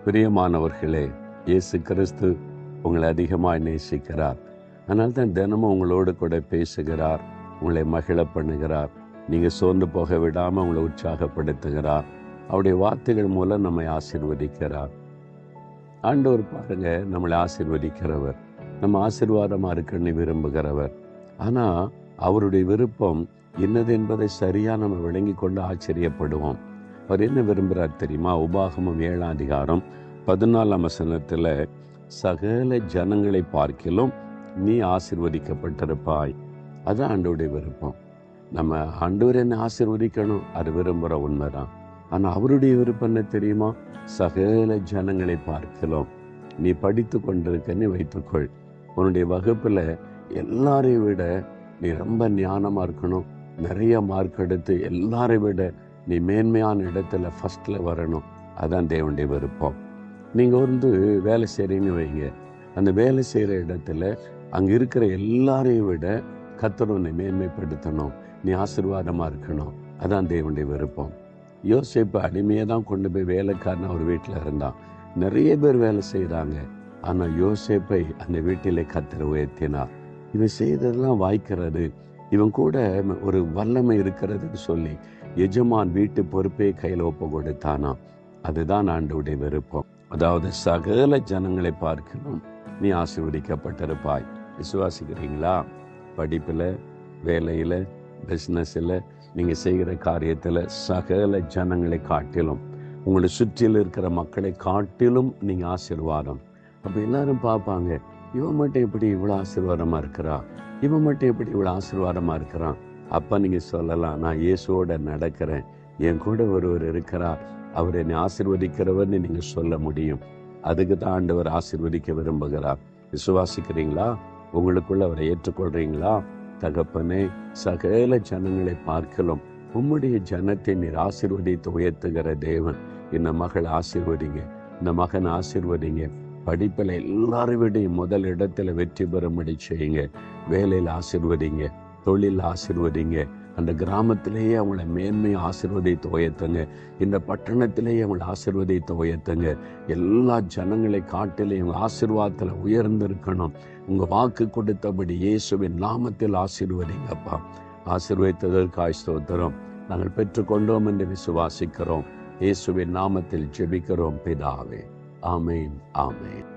பிரியமானவர்களே, இயேசு கிறிஸ்து உங்களை அதிகமாக நேசிக்கிறார். அதனால தான் தினமும் உங்களோடு கூட பேசுகிறார், உங்களை மகிழ பண்ணுகிறார். நீங்கள் சோர்ந்து போக விடாமல் உங்களை உற்சாகப்படுத்துகிறார். அவருடைய வார்த்தைகள் மூலம் நம்மை ஆசீர்வதிக்கிறார். ஆண்டவர் பாருங்க, நம்மளை ஆசீர்வதிக்கிறவர், நம்ம ஆசீர்வாதமாக இருக்குன்னு விரும்புகிறவர். ஆனால் அவருடைய விருப்பம் என்னது என்பதை சரியாக நம்ம விளங்கி கொண்டு ஆச்சரியப்படுவோம். அவர் என்ன விரும்புகிறார் தெரியுமா? உபாகமம் 7:14 சகல ஜனங்களை பார்க்கிலும் நீ ஆசீர்வதிக்கப்பட்டிருப்பாய். அதுதான் ஆண்டவருடைய விருப்பம். நம்ம ஆண்டவர் என்ன ஆசீர்வதிக்கணும், அது விரும்புகிற உண்மைதான். ஆனால் அவருடைய விருப்பம் என்ன தெரியுமா? சகல ஜனங்களை பார்க்கிலும் நீ படித்து கொண்டிருக்கன்னு வைத்துக்கொள். உன்னுடைய வகுப்பில் எல்லாரையும் விட நீ ரொம்ப ஞானமாக இருக்கணும், நிறைய மார்க் எடுத்து எல்லாரையும் விட நீ மேன்மையான இடத்துல ஃபஸ்ட்டில் வரணும். அதான் தேவனுடைய விருப்பம். நீங்கள் வேலை செய்கிறீங்கன்னு வைங்க, அந்த வேலை செய்கிற இடத்துல அங்கே இருக்கிற எல்லாரையும் விட கர்த்தர் உன்னை மேன்மைப்படுத்தணும், நீ ஆசீர்வாதமாக இருக்கணும். அதான் தேவனுடைய விருப்பம். யோசேப்பு அடிமையை தான் கொண்டு போய் வேலைக்காரன் அவர் வீட்டில் இருந்தான். நிறைய பேர் வேலை செய்கிறாங்க, ஆனால் யோசேப்பை அந்த வீட்டிலே கர்த்தர் உயர்த்தினார். இவன் செய்ததெல்லாம் வாய்க்கிறது, இவன் கூட ஒரு வல்லமை இருக்கிறதுன்னு சொல்லி எஜமான் வீட்டு பொறுப்பே கையில் ஒப்பு கொடுத்தானா. அதுதான் ஆண்டவருடைய விருப்பம். அதாவது சகல ஜனங்களை பார்க்கணும் நீ ஆசீர்வதிக்கப்பட்டிருப்பாய். விசுவாசிக்கிறீங்களா? படிப்பில், வேலையில், பிஸ்னஸில், நீங்கள் செய்கிற காரியத்தில் சகல ஜனங்களை காட்டிலும், உங்களை சுற்றியில் இருக்கிற மக்களை காட்டிலும் நீங்கள் ஆசீர்வாதம். அப்போ எல்லாரும் பார்ப்பாங்க, இவன் மட்டும் எப்படி இவ்வளோ ஆசீர்வாதமாக இருக்கிறா, இவன் மட்டும் எப்படி இவ்வளோ ஆசீர்வாதமாக இருக்கிறான். அப்போ நீங்கள் சொல்லலாம், நான் இயேசுவோட நடக்கிறேன், என் கூட ஒருவர் இருக்கிறார், அவர் என்னை ஆசீர்வதிக்கிறவர்னு நீங்கள் சொல்ல முடியும். அதுக்கு தான் ஆண்டவர் ஆசீர்வதிக்க விரும்புகிறார். விசுவாசிக்கிறீங்களா? உங்களுக்குள்ள அவரை ஏற்றுக்கொள்றீங்களா? தகப்பனே, சகல ஜனங்களை பார்க்கலும் உம்முடைய ஜனத்தை நீர் ஆசீர்வதித்து உயர்த்துகிற தேவன். இந்த மகள் ஆசீர்வதிங்க, இந்த மகன் ஆசீர்வதிங்க. படிப்பில் எல்லாரும் விட முதல் இடத்துல வெற்றி பெறும்படி செய்யுங்க. வேலையில் ஆசீர்வதிங்க, தொழில் ஆசீர்வதிங்க. அந்த கிராமத்திலேயே அவங்களை மேன்மையை ஆசீர்வதித்து உயர்த்துங்க. இந்த பட்டணத்திலேயே அவங்களை ஆசீர்வதித்து உயர்த்துங்க. எல்லா ஜனங்களை காட்டிலையும் ஆசீர்வாதத்தில் உயர்ந்திருக்கணும். உங்கள் வாக்கு கொடுத்தபடி இயேசுவின் நாமத்தில் ஆசீர்வதிங்கப்பா. ஆசீர்வதித்ததற்காய் ஸ்தோத்திரம். நாங்கள் பெற்றுக்கொண்டோம் என்று விசுவாசிக்கிறோம். இயேசுவின் நாமத்தில் ஜெபிக்கிறோம் பிதாவே. ஆமென், ஆமென்.